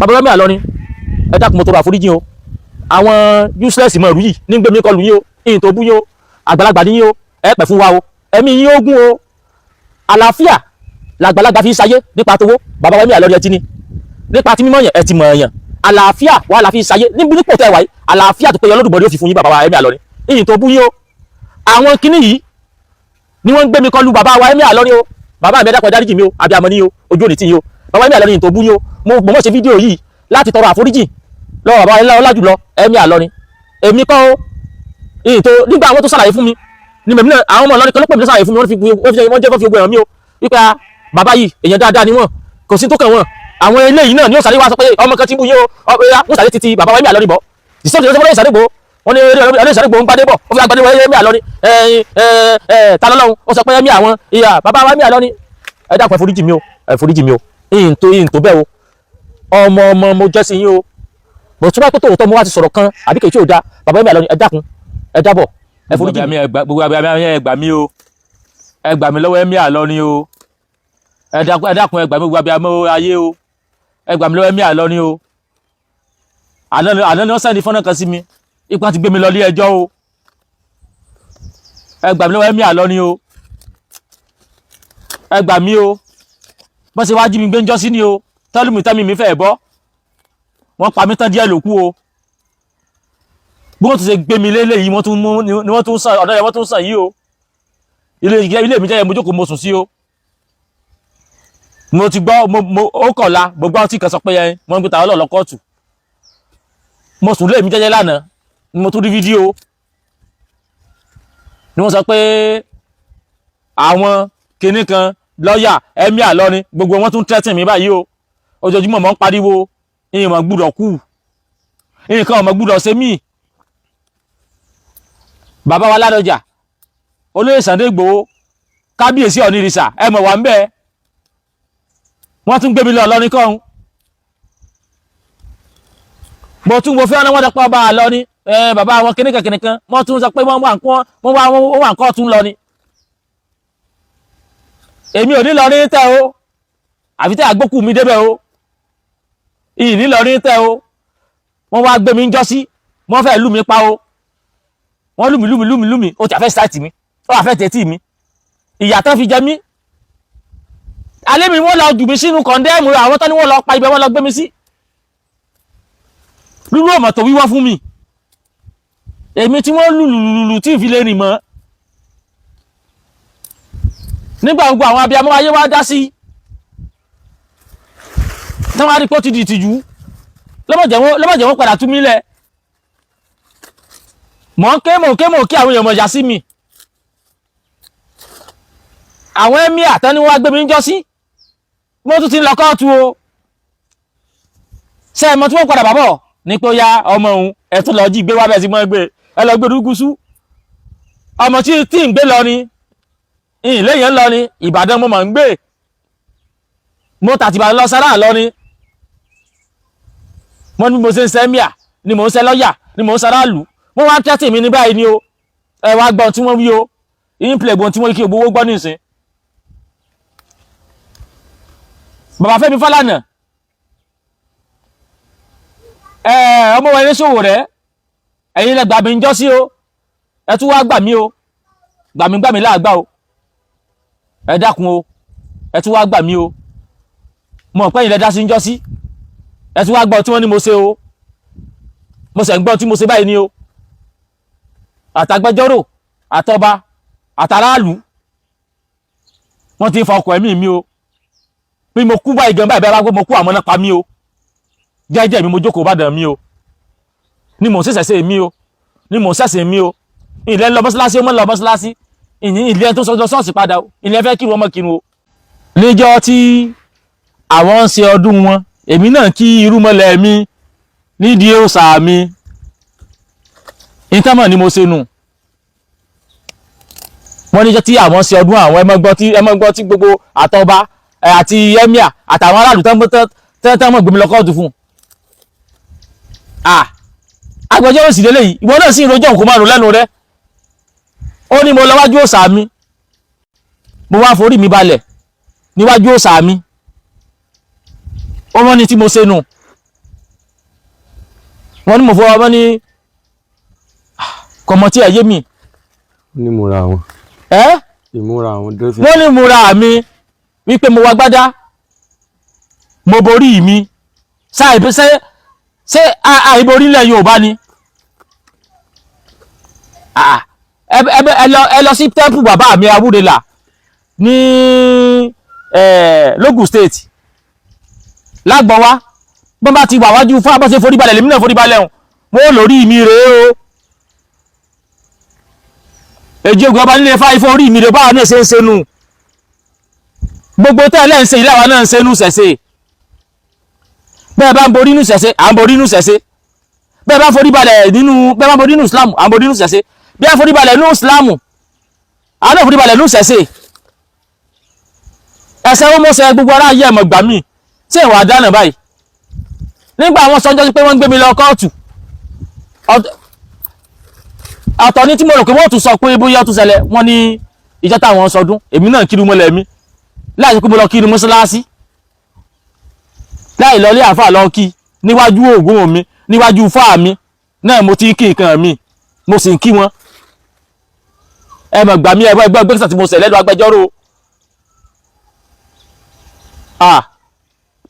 bàbá Rẹ̀mí Àlọ́ni ẹ dákun mo tọrọ àforíjì o àwọn useless mọ̀ rú yìí ní gbẹ̀mí kọlù yín o ìyìn tó bú yín o àgbàlagbà ní yín o ẹ pẹ̀ fún wa o ẹ̀mí yín ogún o àlàáfíà làgbàlagbà fi ṣayé nípa tówó bàbá Rẹ̀mí Àlọ́ni ẹ ti ní nípa tí mímọ̀ yẹn ẹ ti mọ̀ ẹ̀yàn àlàáfíà wà láfi ṣayé níbi nípò tẹ́ wáyé àlàáfíà tó péye Olódùmarè ó fi fún yín bàbá Rẹ̀mí Àlọ́ni ìyìn tó bú yín o àwọn kinní yìí ni wọ́n ń gbé mi kọlu bàbá Rẹ̀mí Àlọ́ni o bàbá mi ẹ dákun ẹ dáríjì mi o abiyamọ ní o ojú òní tí yín o bàbá Rẹ̀mí Àlọ́ni ìyìn tó bú yín o mo mọ̀ ṣe fídíò yìí láti tọrọ àforíjì lọ́wọ́ bàbá Ọlájùlọ Rẹ̀mí Àlọ́ni èmi kọ́ o ìyìn tó nígbà àwọn tó ṣàlàyé fún mi ni mẹ̀mí náà àwọn ọmọ Ìlọrin kan ló pè mí ṣàlàyé fún mi wọ́n jẹ́ kó fi gbogbo ẹ̀rọ mi o wípé bàbá yìí èèyàn dáadáa ni wọ́n kò sí tó kàn wọ́n àwọn eléyìí náà ni ó sáré wá sọ pé ọmọ kan ti bú yín o ó sáré títí bàbá Rẹ̀mí Àlọ́ni bọ̀ ìṣòro ìṣòro ìṣòro ìṣàdégbò wọ́n ní eré ìṣàdégbò ń gbadé bọ̀ ó fi agbadé Rẹ̀mí Àlọ́ni ta lọ́lọ́run ó sọ pé Rẹ̀mí àwọn ìyá bàbá Rẹ̀mí Àlọ́ni ẹ dákun ẹ foríjì mi o ẹ foríjì mi o ìyìn tó bẹ́ẹ̀ o ọmọ mo jẹ́ sí yín o bó tún bá pẹ́ tòótọ́ mo wá ti sọ̀rọ̀ kan àbí kèéjì ò da bàbá Rẹ̀mí Àlọ́ni ẹ dákun ẹ dábọ̀ ẹ foríjì mi. gbogbo abiyamọ ẹ gbà mí o ẹ gbà mí lọ́wọ́ Rẹ̀mí Àlọ́ni o ẹ dákun ẹ gbà mí gbogbo abiyamọ ayé o ẹ gbà mí lọ́wọ́ Rẹ̀mí Àlọ́ni o àná ni wọ́n sẹ́ni fọ́nà kan sí mi ipa ti gbé mi lọ ilé ẹjọ́ o ẹ gbà mí lọ́wọ́ Rẹ̀mí Àlọ́ni o ẹ gbà mí o bọ́n ṣe wá jí mi gbé ń jọ́ sí ni o tẹ́lùmí mi fẹ́ bọ́ wọ́n pa mí tán díẹ̀ ló kú o bí wọ́n tún ṣe gbé mi lélẹ̀ yìí wọ́n tún sàn ọ̀dọ́ yẹn wọ́n tún sàn yìí o ilé mi jẹ́ mo jókòó mo sùn sí o mo ti gbọ́ ó kọ̀la mo gbọ́ tí kan sọ pé yẹn wọ́n ń gbé tàwọn lọ́ọ̀ kóòtù mo sùn lé mi jẹ́jẹ́ lánàá ni mo tún rí fídíò ni wọ́n sọ pé àwọn kinní kan lọ́ọ̀yà Rẹ̀mí Àlọ́ni gbogbo wọn tún tẹ́tìn mi báyìí o ojoojúmọ́ mọ́ ń pariwo ìyìnbọn gbúdọ̀ kú nǹkan ọmọ gbúdọ̀ ṣe mí bàbá wa Ládọjà olóyè Sunday Igboho kábíyèsí Ọ̀nìrìṣà ẹ mọ̀ wà ń bẹ́ẹ̀ wọ́n tún gbé mi lọ Ìlọrin kọ́hún mo tún wo fẹ́ràn wọ́n dẹ́pọ̀ bá a lọ ní bàbá àwọn kìnnìkan wọ́n tún sọ pé wọ́n wà nǹkan tún lọ ni èmi ò ní lọ rí tẹ́ o àfi tẹ́ àgbókù mi débẹ̀ o ìyìn ní lọ rí tẹ́ o wọ́n wá gbé mi ń jọ́ sí wọ́n fẹ́ lù mí pa o wọ́n lù mí ó ti àfẹ́ sáìtì mi ó àfẹ́ tẹ́tì mi ìyà tán fi jẹ mí alẹ́ mi wọ́n lọ jù mí sínú kọ̀ndẹ́ẹ̀mù àwọn tán ni wọ́n lọ pa ibẹ̀ wọ́n lọ gbé mi sí lúlú ọmọ tó wíwọ́ fún mi èmi tí wọ́n lùlùlù tí ìfi lè rìn mọ́ nígbà gbogbo àwọn abiyamọ ayé wá dá sí tí wọ́n á rí pé ó ti di ìtìjú lọ́mọ̀jẹ̀ wọ́n padà tú mí lẹ̀ mọ̀ ń ké àwọn èèyàn mọ̀ yá sí mi àwọn ẹ̀mí àtẹ́ni wọ́n á gbé mi ń jọ́ sí mo tún ti ń lọ kóòtù o ṣe ẹ̀mọ́ tí wọ́n padà bàbọ̀ ní pé ó yá ọmọ òun ẹ̀tún lọ jí gbé wá bẹ́ẹ̀ sí mọ́ gbé ẹ lọ gbé rúgúsú ọmọ tí ń gbé lọ ni ilé yẹn lọ ni Ìbàdàn mo mọ̀ ń gbé mo tàtìbà lọ sára lọ ni mo ní mo ṣe ń ṣe míà ni mo ń ṣe lọ́yà ni mo ń sára lù wọ́n wá tẹ́tì mi ní báyìí ni o ẹ wá gbọ́n tí wọ́n wí o ìyínpìlẹ̀ gbọ́n tí wọ́n kí gbowó gbọ́ nísìn bàbá Fẹ́mi Fálànà ọmọ wọn ní ṣòwò rẹ ẹ̀yin lẹ gbà mí ń jọ́ sí o ẹ tún wá gbà mí o gbà mí láàgbà o ẹ dákun o ẹ tún wá gbà mí o mọ̀ pé ìlẹ̀ dá sí ń jọ́ sí ẹ tún wá gbọ́ tí wọ́n ní mo ṣe o mo ṣẹ̀ ń gbọ́ tí mo ṣe báyìí ni o àtàgbẹjọ́rò àtọba àtàráàlú wọ́n ti ń fa ọkọ̀ ẹ̀mí mi o bí mo kú báyìí gan báyìí bẹ́ẹ̀ bá gbé mo kú àmọ́ náà pa mí o jẹ́jẹ́ mi mo jókòó bá dàn mí o ni mò ń ṣẹ̀ṣẹ̀ mi o ni mò ń ṣẹ̀ṣẹ̀ mi o ilẹ̀ ń lọ mọ́ṣáláṣí ó mọ́ lọ mọ́ṣáláṣí ilé tó sọ ṣọ́ọ̀ṣì padà o ilé fẹ́ kírun ọmọ kírun o. níjọ́ tí àwọn ń ṣe ọdún wọn èmi náà kí irúmọlẹ̀ mi nídìí òòṣà mi ìtàmọ̀ ni mo ṣe nù wọ́n níjọ́ tí àwọn ń ṣe ọdún àwọn ẹmọ́gbọ́n tí gbogbo àtọba àti emir àtàwọn aráàlú tán mọ̀ gbé mi lọ kóòtù fún agbẹjọ́rò sì lélẹ́yìí ìwọ náà sì ń rojọ́ nǹkan márùn lẹ́nu rẹ ó ní mo lọ wájú òòṣà mi mo wá forí mi balẹ̀ níwájú òòṣà mi ó wọ́n ní tí mo ṣe nù wọ́n ní mo fọwọ́ wọ́n ní kọmọ tí ẹ yé mi. ní múra àwọn. ìmúra àwọn dẹ́sẹ̀. wọ́n ní múra mi wípé mo wá gbádá mo borí mi ṣé àìborí ilẹ̀ Yorùbá ni. ẹ lọ sí tẹ́ḿpù bàbá mi Awúrelà ní Lógùn State lágbọ́n wá bọ́n bá ti wà wájú fún abọ́sẹ̀ foríbalẹ̀ lèmi náà foríbalẹ̀ hùn wọ́n lórí mi rèé o èjì ògùn ọba nílé fáyé fún orí mi rèé báwa náà ṣe ń senú gbogbo tẹ́lẹ̀ ń ṣe ìlàwà náà ń senú ṣẹ̀ṣẹ̀ bẹ́ẹ̀ bá ń borí nù ṣẹ̀ṣẹ̀ à ń borí nù ṣẹ̀ṣẹ̀ bẹ́ẹ̀ bá foríbalẹ̀ nínú bẹ́ẹ̀ bá borí nù Islam à ń borí nù ṣẹ̀ṣẹ̀ bí a foríbalẹ̀ nù Islam à ń foríbalẹ̀ nù ṣẹ̀ṣẹ̀ ẹsẹ̀ ó mọ́sẹ̀ gbogbo ará ayé ẹ̀mọ̀ gbà mí tí ìwà àdánà báyìí nígbà àwọn sọ́jọ́ pé wọ́n ń gbé mi lọ kóòtù ọ̀tọ̀ ní tí mo rò pé wọ́n tún sọ pé bóyá tún ṣẹlẹ̀ wọ́n ní ìjọ táwọn sọdún èmi náà kiri mọ́lẹ̀ mi láì pé mo lọ kiri mọ́sálásí láì lọ lé àfà lọ kí níwájú ògùn mi níwájú fáà mi náà mo ti ń kí nǹkan mi mo sì ń kí wọn ẹ̀mọ̀ gbà mí ẹ̀bọ́ ẹgbẹ́ gbẹ́sà tí mo ṣẹ̀ lẹ́nu agbẹjọ́rò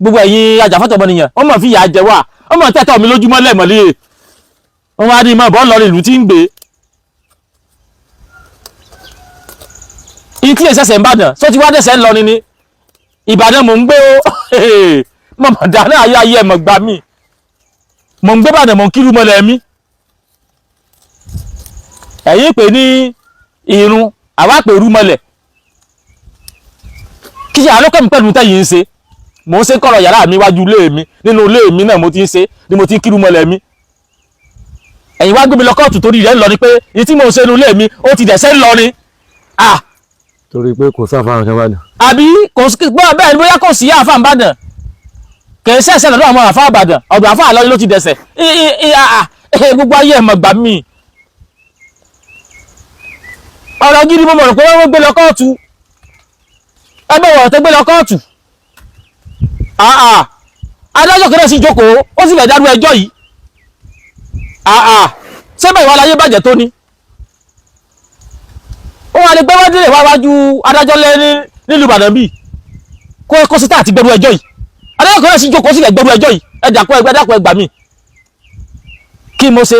gbogbo ẹ̀yin ajàfẹ́tọ̀ọ́ ọmọnìyàn wọ́n mọ̀ fi ìyà jẹ wá wọ́n mọ̀ tẹ́tọ̀ mi lójúmọ́ lẹ́mọ̀lẹ́ wọ́n wá ní ìmọ̀ bọ́ lọ ìlú tí ń gbé ìtí ìṣẹ̀ṣẹ̀ ń bàdàn só ti wá dẹ̀ṣẹ̀ ń lọ ni Ìbàdàn mò ń gbé ó mọ̀mọ̀ dáná ayé ayé ẹ̀mọ̀ gbà mí mò ń gbé Ìbàdàn mò ń kírú mọ́lẹ̀ mi ẹ̀yin pè ní irun àwa pè rú mọ́lẹ̀ kí ṣe àlọ́kọ̀ mi pẹ̀lú tẹ́yìn ń ṣe mo ń ṣe kọ̀rọ̀ yàrá mi wájú ilé mi nínú ilé mi náà mo ti ń ṣe ni mo ti ń kírú mọ́lẹ̀ mi ẹ̀yin wá gbé mi lọ kóòtù torí rẹ̀ ń lọ ni pé èyí tí mo ń ṣe nínú ilé mi ó ti dẹ̀ṣẹ̀ ń lọ ni. torí pé kò sáfà nǹkan bá dàn. àbí kò sí gbọ́ bẹ́ẹ̀ ni bóyá kò sí àfà Ìbàdàn kì í ṣẹ̀ṣẹ̀ lọ́dọ̀ àwọn àfà Ìbàdàn ọ̀dọ̀ àfà àlọ́ ló ti dẹ̀ṣẹ̀ gbogbo ayé ẹ̀mọ̀ gbà mí. ọ̀rọ̀ gidi mo mọ̀ pé wọ́n gbé lọ kóòtù ẹgbẹ́ wọ̀rọ̀ tó gbé lọ kóòtù adájọ́ kẹrẹ́ sí jókòó ó sì fẹ́ dárú ẹjọ́ yìí sẹ́bẹ̀ ìwà aláyé bàjẹ́ tó ní ó wà ní gbẹ́wọ́ délé wájú adájọ́ lẹ́ni nílùú Ìbàdàn bíi kó síta àti gbẹrú ẹjọ́ yìí adájọ́ kẹrẹ́ sí jókòó ó sì fẹ́ gbẹrú ẹjọ́ yìí ẹ̀dàkọ́ ẹgbà mi kí mo ṣe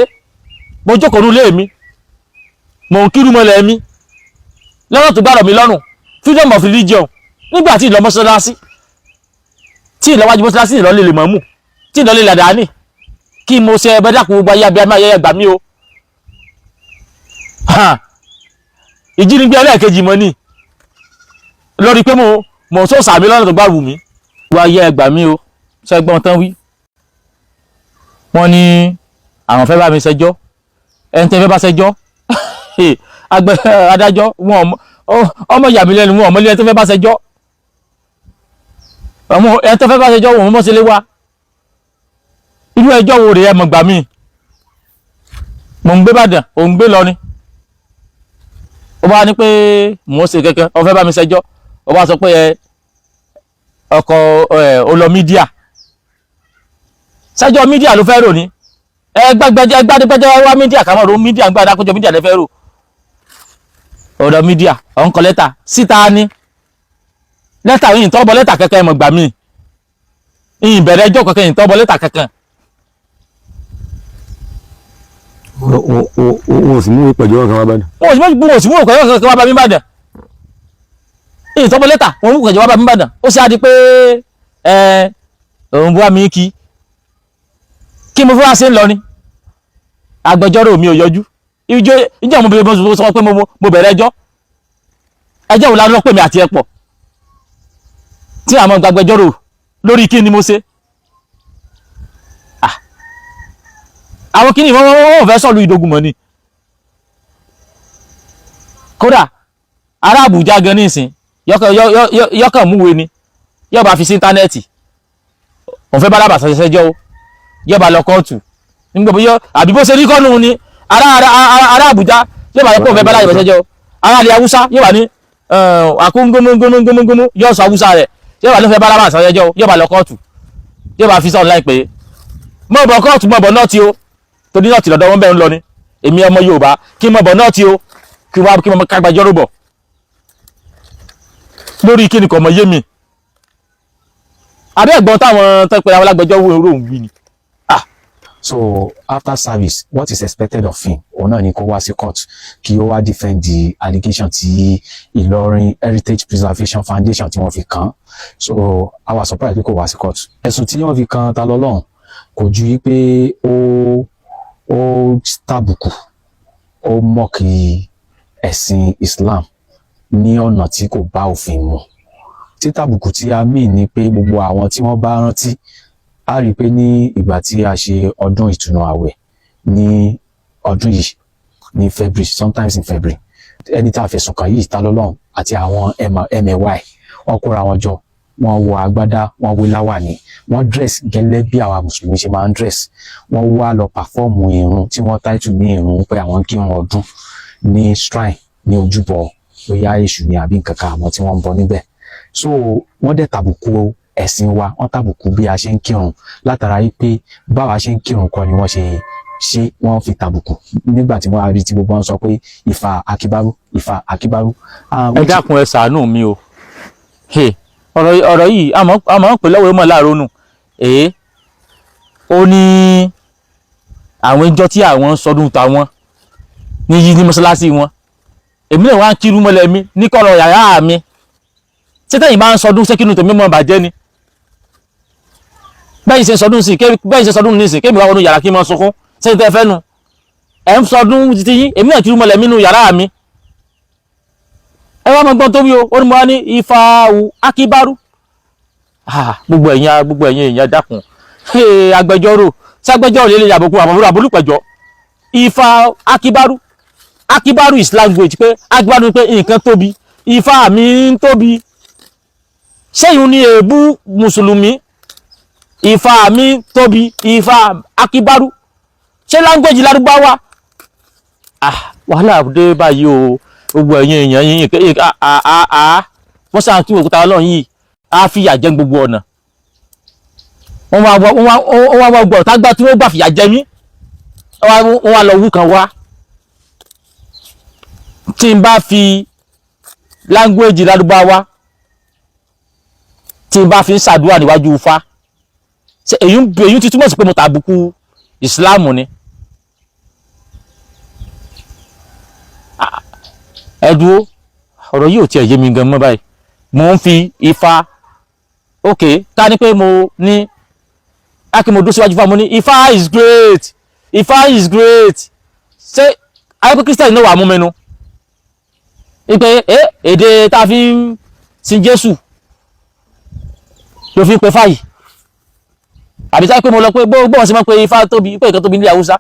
mo jókòó nulẹ̀ mi mò ń kírú mọ́lẹ̀ mi lọ́rọ̀ tó gbàrọ̀ mi lọ́rùn freedom of religion nígbà tí ìlọ mọ́sálásí tí ìlọ́wájú mọ́sálásí ìlọ́lẹ̀ lè mọ̀mú tí ìlọ́lẹ̀ làdáni kí mo ṣe ẹbẹ́ dàkún gbogbo ayé abiyamọ ayẹyẹ gbà mí o ìjínigbé ẹlẹ́ẹ̀kejì mọ́ ní lórí pé mo sọ sàmì lọ́nà tó gbà wù mí gbogbo ayé ẹgbà mí o ṣẹ́gbọ́n tán wí wọ́n ní àwọn fẹ́ bá mi ṣẹjọ́ ẹni tẹ́ fẹ́ bá ṣẹjọ́ adájọ́ wọn ọmọ ìyá mi lẹ́nu wọn ọmọ ilé ẹni tó fẹ́ bá ṣẹjọ́ ẹni tó fẹ́ bá ṣẹjọ́ wọn mọ́ sí lé wa irú ẹjọ́ wo rèé ẹmọ gbà mí mò ń gbé Ìbàdàn ò ń gbé lọrin ó bá ní pé mò ń ṣe kẹ̀kẹ́ ó fẹ́ bá mi ṣẹjọ́ ó bá sọ pé ọkọ̀ olọ mídíà ṣẹjọ́ mídíà ló fẹ́ rò ní ẹgbàdégbẹ́jẹ́ wá mídíà kàmọ́ ro mídíà ń gbà dákójọ mídíà lẹ́fẹ́ rò ọ̀dọ̀ mídíà ọ̀nkọ̀ lẹ́tà síta ní lẹ́tà yìí tọ́bọ̀ lẹ́tà kẹ́kẹ́ ẹmọ gbà mí ìbẹ̀rẹ̀ ẹjọ́ kẹ́kẹ́ yìí tọ́bọ̀ lẹ́tà kẹ́kẹ́ wọ́n sì mú ìpẹ̀jọ́ kan wá bá dàn. wọ́n sì mú ìpẹ̀jọ́ kan wá bá mi bàdàn ìtọ́bọ̀ lẹ́tà wọ́n mú ìpẹ̀jọ́ wá bá mi bàdàn ó sì á di pé òun bú mi kí mo fi wá sí ń lọ ni agbẹjọ́rò mi ò yọjú ìjọ mo bẹ̀rẹ̀ sọ pé mo bẹ̀rẹ̀ ẹjọ́ wo la lọ pè mí àti ẹ pọ̀ tí àwọn agbẹjọ́rò lórí kí ni mo ṣe àwọn kí ni wọ́n fẹ́ sọ̀lú ìdógúnmọ̀ ni kódà ará Àbújá gan ní ìsìn yọ́kàn múwe ni yọ́ba fi sí íńtánẹ́ẹ̀tì òun fẹ́ bá lábàá ṣẹjọ́ o yọ́ba lọ kóòtù nígbà bóyá àbí bó ṣe rí kọ́nù ni ará Àbújá yọ́ba lọ́pọ̀ òun fẹ́ bá lábàá ṣẹjọ́ o ará ilẹ̀ Haúsá yọ́ba ní àkúngúnúngúnúngúnú yọ́ sọ Haúsá rẹ̀ yọ́ba ló fẹ́ bá lábàá ṣẹjọ́ o yọ́ba lọ kóòtù yọ́ba fi sọ̀rọ̀ láìpẹ́ mọ̀ bọ̀ kóòtù mọ̀ bọ̀ náà ti o tó ní nọ́ọ̀tì lọ́dọ̀ wọn bẹ́ẹ̀ ń lọ ni èmi ọmọ Yorùbá kí n mọ̀ bọ̀ nọ́ọ̀tì o kí n mọ̀ kágbàjọ́rò bọ̀ lórí kí ni kò mọ̀ yé mi àbẹ́ ẹ̀gbọ́n táwọn tẹ́pẹ́ àwọn alágbẹjọ́rò òun wí ni. So after service, what is expected of him? Òun náà ni kó wá sí court kí ó wá defend the allegation tí Ìlọrin Heritage Preservation Foundation tí wọ́n fi kàn. So I was surprised pé kó wá sí court. Ẹ̀sùn tí wọ́n fi kàn Talọ́lọ́run kò ju wípé ó tàbùkù, ó mọ́kì ẹ̀sìn Islam ní ọ̀nà tí kò bá òfin mu. Títàbùkù tí a mì ní pé gbogbo àwọn tí wọ́n bá rántí a rí pé ní ìgbà tí a ṣe ọdún ìtúnu àwẹ̀ ní ọdún yìí ní February, sometimes in February, ẹni tá a fẹ̀sùn kàn yìí Talọ́lọ́run àti àwọn MAY wọ́n kóra wọn jọ, wọ́n wọ agbádá, wọ́n wé láwàní, wọ́n dress gẹ́lẹ́ bí àwa mùsùlùmí ṣe máa ń dress, wọ́n wá lọ pàfọ́ọ̀mù ìrun tí wọ́n táìtù ní ìrun pé àwọn kírun ọdún ní shrine ní ojúbọ bóyá èṣù ni àbí nǹkan kan àwọn tí wọ́n ń bọ níbẹ̀. So wọ́n dẹ̀ tàbùkù ẹ̀sìn wa, wọ́n tàbùkù bí a ṣe ń kírun látara yìí pé báwa ṣe ń kírun kọ́ ni wọ́n ṣe wọ́n fi tàbùkù nígbà tí wọ́n rí tí gbogbo wọn sọ pé Ifá Akíbárú, Ifá Akíbárú. Ẹ dákun ẹ ṣàánú mi o ọ̀rọ̀ yìí a máa ń pè lọ́wọ́ mọ́ láàárọ̀ nù ó ní àwọn ìjọ tí àwọn ń sọdún tàwọn ní mọ́ṣáláṣí wọn èmi náà wá ń kírun mọ́lẹ̀ mi ní kọ̀rọ̀ yàrá mi ṣé tẹ́yìn bá ń sọdún ṣé kínú tèmi mọ́ bàjẹ́ ni bẹ́yìn ṣe sọdún sí bẹ́yìn ṣe sọdún nísìn kébì wá wọnú yàrá kí n mọ́ sunkún ṣé tẹ́ fẹ́ nu ẹ̀ ń sọdún títí yín èmi náà kírun mọ́lẹ̀ mi nínú yàrá mi ẹ wá mọ́ gbọ́n tó wí o ó ní mo wá ní Ifá Akíbárú gbogbo ẹ̀yin èèyàn dákun agbẹjọ́rò ságbẹjọ́rò lè yàbòkú àbúrúpẹ̀jọ́ Ifá Akíbárú, Akíbárú is language pé Akíbárú pé nǹkan tóbi, Ifá mi ń tóbi ṣéyìn ní èébú mùsùlùmí, Ifá mi tóbi, Ifá Akíbárú ṣé language Lárúbáwá. Wàhálà dé báyìí o gbogbo ẹ̀yin èèyàn yìí wọ́n sáà kí òkúta Ọlọ́run yìí á fìyà jẹ gbogbo ọ̀nà wọ́n wá gbọ́ tágbá tí wọ́n gbà fìyà jẹ mí wọ́n wá lọ wú kan wá tí n bá fi language Lárúbáwá tí n bá fi ń ṣàdúrà níwájú Ifá èyí ti túmọ̀ sí pé mo tàbùkù Ìsìláàmù ni. Ẹ̀dùn ọ̀rọ̀ yìí ò tiẹ̀ yé mi gan mọ́ báyìí mo ń fi Ifá ká ní pé mo ní mo dó síwájú Ifá mo ní Ifá is great, Ifá is great ṣé ayọ́pẹ́ Christian náà wà mú mẹ́nu wípé èdè tá a fi ń sin Jésù ló fi ń pe fáyì àbí táyé pé mo lọ pé bóun sí mọ́ pé Ifá tóbi pé ìkan tóbi nílẹ̀ Haúsá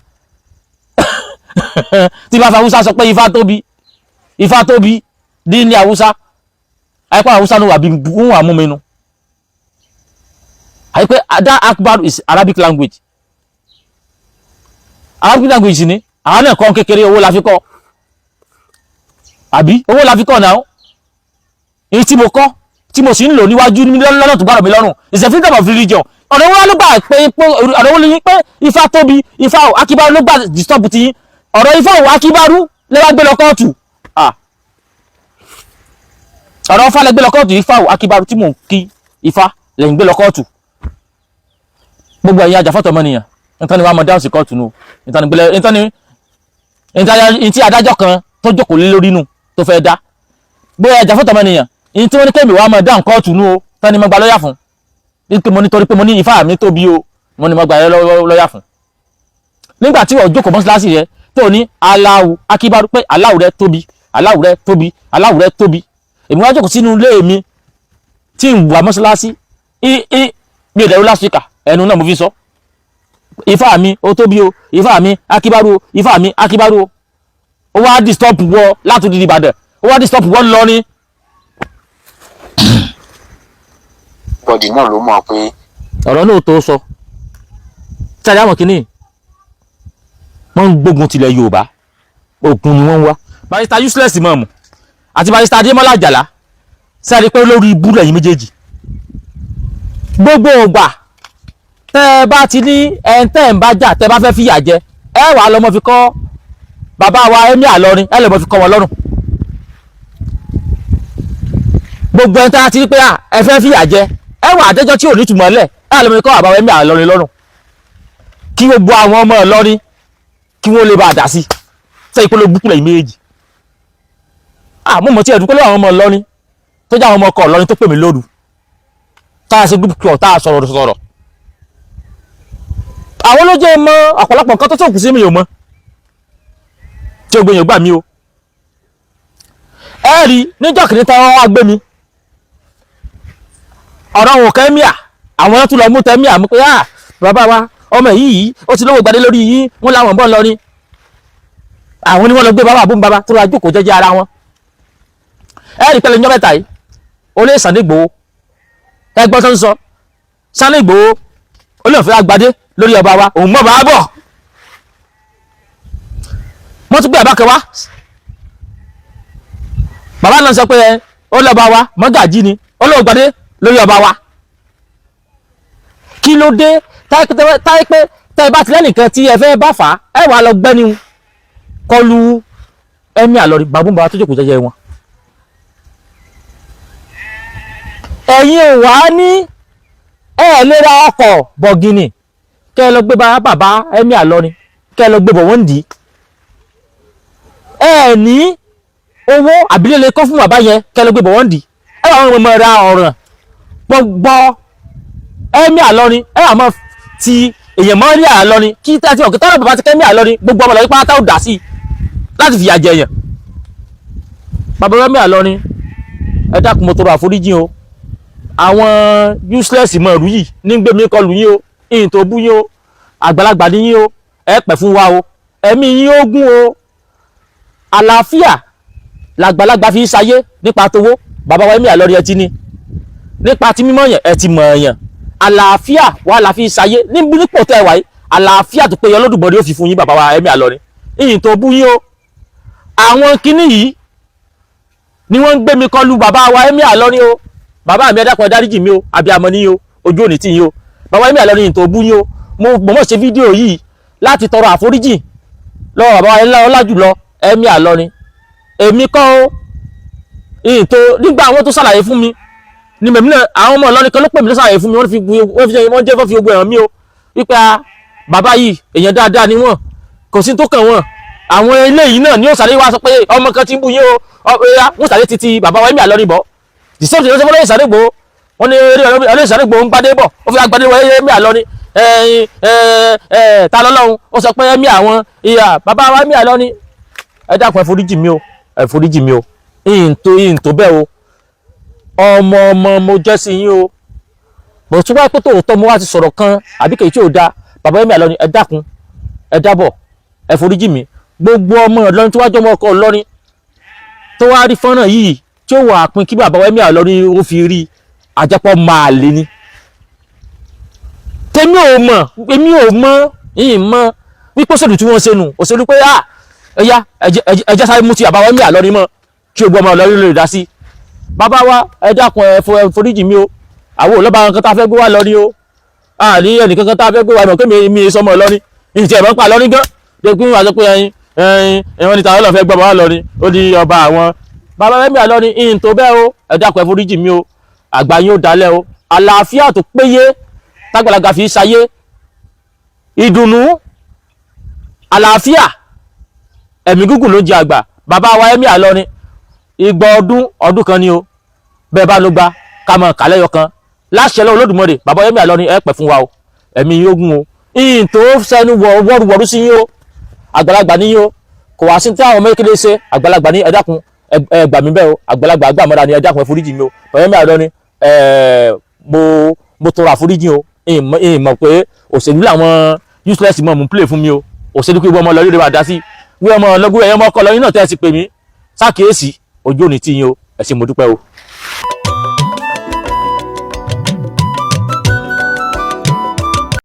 tí bá fa Haúsá sọ pé Ifá tóbi ní ilẹ̀ Haúsá àyípẹ́ Haúsá ló wà bí wọ́n wà mú mẹ́nu àyípẹ́ that Akbar is Arabic language ni àwọn náà kọ́ kékeré owó la fi kọ́ àbí owó la fi kọ́ náà èyí tí mo kọ́ tí mo sì ń lò níwájú lọ́nà tó bá rọ̀ mí lọ́rùn is a freedom of religion ọ̀rọ̀ wọn ló gbà pé ọ̀rọ̀ wọn lè pé Ifá tóbi Ifá Akíbárú ló gbà disturb ti yín ọ̀rọ̀ Ifá Akíbárú lẹ́wà gbé lọ kóòtù ọ̀rọ̀ Ifá lẹ́gbẹ́ lọ kóòtù Ifá Akíbárú tí mò ń kí Ifá lẹ́yìn gbé lọ kóòtù gbogbo ẹ̀yin ajàfọ́tọ̀ ọmọnìyàn nítorí ni wàá mọ dáhùn sí kóòtù nù nítorí tí adájọ́ kan tó jókòó lé lórí nù tó fẹ́ dá gbogbo ajàfọ́tọ̀ ọmọnìyàn ní tí wọ́n ní kémi wàá mọ dáhùn kóòtù nù o tani mo gba lọ́yà fún nítorí pé mo ní Ifá mi tóbi o mo ní mo gba lọ́yà fún nígbà tí wọ́n jókòó mọ́ṣáláṣí rẹ tó ní Allahu Akíbárú pé Allahu rẹ tóbi, Allahu rẹ tóbi, Allahu rẹ tóbi èmi wá jókòó sínú ilé mi tí ń wà mọ́ṣáláṣí mi ò dẹ̀rú lásìkà ẹnu náà mo fi sọ Ifá mi ó tóbi o, Ifá mi Akíbárú o, Ifá mi Akíbárú o ó wá disturb wọ láti di Ìbàdàn ó wá disturb wọ lọrin. bọ́dì náà ló mọ̀ pé. ọ̀rọ̀ náà tó sọ sáré àwọn kìíní wọ́n ń gbógun tilẹ̀ Yorùbá ogun ni wọ́n ń wá barista useless mọ̀ọ́mù àti barista Adémọ́lá Àjàlá sáré pé lórí ibú lẹ́yìn méjèèjì gbogbo ògbà tẹ́ ẹ bá ti ní ẹ̀ńtẹ́ ń bá jà tẹ́ bá fẹ́ fìyà jẹ ẹ wà lọ́mọ fi kọ́ bàbá wa Emir Ìlọrin ẹ lọ́mọ fi kọ́ wọn lọ́rùn. gbogbo ẹni tá a ti rí pé ẹ fẹ́ fìyà jẹ ẹ wà àdéjọ́ tí ò ní túmọ̀ lẹ̀ ẹ lọ́mọ fi kọ́ bàbá wa Emir Ìlọrin lọ́rùn kí gbogbo àwọn ọmọ Ìlọrin kí wọ́n lè bá a dà sí sẹ́yìn pé ló búkúlẹ̀ yìí méjì. mo mọ̀ tí ẹ̀dùn pé àwọn ọmọ Ìlọrin tó jẹ́ àwọn ọmọ ọkọ̀ Ìlọrin tó pè mí lóru tá a ṣe gúúpù tá a sọ̀rọ̀ àwọn ló jẹ́ mọ ọ̀pọ̀lọpọ̀ nǹkan tó tó kù sí mi ò mọ̀ tí ó gbìyànjú gbà mí o. ẹ rí níjọ́ kìíní táwọn wá gbé mi ọ̀rọ̀ òun kẹ́ Emir àwọn tó lọ mú tẹ́ Emir mú pé bàbá wa ọmọ yìí ó ti lówó gbadé lórí yìí wọ́n láwọn bọ́ lọ́rin àwọn ni wọ́n lọ gbé bàbá àbúm bàbá tó lọ jókòó jẹ́jẹ́ ara wọn. ẹ rí pẹ̀lú ìjọba mẹ́ta yìí olè Sunday Igboho ẹgbọ́n tó ń sọ Sunday Igboho olóòfin agbadé lórí ọba wa òun mọ̀ bá bọ̀ wọ́n tún gbé àbákẹ́ wá bàbá náà sọ pé ó lọ́ba wa mọ́gàjí ni olóòfin agbadé lórí ọba wa. kí ló dé táyé pé tẹ́ ẹ bá tilẹ̀ nìkan tí ẹ fẹ́ bá fà á ẹ wà lọ gbẹ́ni kọlu Emir Ìlọrin bàbá bàbá tó jókòó jẹ́jẹ́ wọn. ẹ̀yin ò wá ní ẹ lè ra ọkọ̀ bọ̀gìnì kẹ́ ẹ lọ gbé bàbá Emir Ìlọrin kẹ́ ẹ lọ gbé bọ̀ wọ́n dì í. ẹ ní owó àbílẹ̀ lè kọ́ fún bàbá yẹn kẹ́ ẹ lọ gbé bọ̀ wọ́n dì í. ẹ wà wọn mọ̀ ra ọ̀ràn gbọ́ Emir Ìlọrin ẹ wà mọ̀ ti èèyàn mọ́ Emir Ìlọrin kí tẹ́tí ọ̀kẹ́ tọ́lá bàbá ti kẹ́ Emir Ìlọrin gbogbo ọmọ lọ́yìn pátá ò dà sí láti fìyà jẹ èèyàn. bàbá Emir Ìlọrin ẹ dákun mo tọrọ àforíjì o àwọn useless mọ̀ rú yìí ní gbé mi kọlù yín o ìyìn tó bú yín o àgbàlagbà ní yín o ẹ pẹ̀ fún wa o ẹ̀mí yín ó gùn o àlàáfíà làgbàlagbà fi ń sayé nípa towó bàbá wa Emir Ìlọrin ẹ ti ní nípa tí mímọ̀ yẹn ẹ ti mọ̀ yẹn àlàáfíà wà la fi ń sayé nípò tẹ́ ẹ wáyé àlàáfíà tó péye Olódùmarè ó fi fún yín bàbá wa Emir Ìlọrin ìyìn tó bú yín o àwọn kinní yìí ni wọ́n ń gbé mi kọlù bàbá wa Emir Ìlọrin o bàbá mi ẹ dákun ẹ dáríjì mi o abiyamọ ní o ojú òní tí yín o bàbá Emir Ìlọrin yìí tó bú yín o mo mọ̀ ṣe fídíò yìí láti tọrọ àforíjì lọ́wọ́ bàbá wa ọlá jùlọ Emir Ìlọrin èmi kọ́ o ìyìn tó nígbà àwọn tó ṣàlàyé fún mi ni mẹ̀mí náà àwọn ọmọ Ìlọrin kan ló pè mí ló ṣàlàyé fún mi wọ́n jẹ́ fi gbogbo ẹ̀ràn mi o wípé bàbá yìí èèyàn dáadáa ni wọ́n kò sí tó kàn wọ́n àwọn eléyìí náà ni ó sáré wá sọ pé ọmọ kan ti ń bú yín o wọ́n sáré títí bàbá wa Emir Ìlọrin bọ̀ the same thing ló ṣe fún Sunday Igboho wọ́n ní eré Sunday Igboho ń gbadé bọ̀ ó fi agbadé wọ Emir Ìlọrin ta lọ́lọ́run ó sọ pé Emir àwọn ìyá bàbá wa Emir Ìlọrin ẹ dákun ẹ foríjì mi o ẹ foríjì mi o ìyìn tó bẹ́ẹ̀ o ọmọ mo jẹ́ sí yín o bó tún wá pé tòótọ́ mo wá ti sọ̀rọ̀ kan àbí kèyí tí ò da bàbá Emir Ìlọrin ẹ dákun ẹ dábọ̀ ẹ foríjì mi gbogbo ọmọ Ìlọrin tó wá jọmọ ọkọ Ìlọrin tó wá rí fọ́nrán yìí tí ó wà pín kí bàbá Emir Ìlọrin ó fi rí àjẹpọ̀ máa lé ní. èmi ò mọ̀ yìí mọ̀ wípé òṣèlú tí wọ́n ṣe nù òṣèlú pé ẹ̀yà ẹ̀jẹ̀ sáré mú ti bàbá Emir Ìlọrin mọ́ kí gbogbo ọmọ Ìlọrin lè dá sí. bàbá wa ẹ dákun ẹ foríjì mi o àwọn olóba nǹkan tá a fẹ́ gbé wá lọ́rin o àní ẹnìkankan tá a fẹ́ gbé wá lọ kí mi sọmọ Ìlọrin ìtì ẹ̀mọ́ pa lọ́rin gan dẹ́kun wà sọ pé ẹ̀wọ̀n níta ọlọ́run fẹ́ gbọ́ bàbá lọ́rin ó di ọba àwọn bàbá Emir Ìlọrin ìyìn tó bẹ́ẹ̀ o ẹ dákun ẹ foríjì mi o àgbà yín ó dalẹ̀ o àlàáfíà tó péye tágbàlagbà fi ṣayé ìdùnnú àlàáfíà ẹ̀mí gígùn ló jẹ àgbà bàbá wa Emir Ìlọrin ìgbà ọdún kan ni o bẹ́ẹ̀ bá ló gba ká mọ̀ kálẹ́yọ kan láṣẹ lọ́wọ́ Olódùmarè bàbá Emir Ìlọrin ẹ pẹ̀ fún wa o ẹ̀mí yín ó gùn o ìyìn tó sẹ́nu wọ́rùwọ́rù sí yín o àgbàlagbà ní yín o kò wá sí tí àwọn méjèèjì ṣe àgbàlagbà ní ẹ dákun ẹ gbà mí bẹ́ẹ̀ o àgbàlagbà àgbàmọ́ra ni ẹ dákun ẹ foríjì mi o bàbá Emir Ìlọrin mo tọrọ àforíjì o ìyìn mọ̀ pé òṣèlú làwọn useless mọ̀ mú play fún mi o òṣèlú pé ọmọ Ìlọrin rẹ̀ máa dá sí wí ọmọ ọlọ́gbọ́n ẹ̀yọ́ ọmọ ọkọ lọ́yìn náà tẹ́ ẹ ti pè mí sákèésì ojú òní tí yín o ẹ ṣé mo dúpẹ́ o.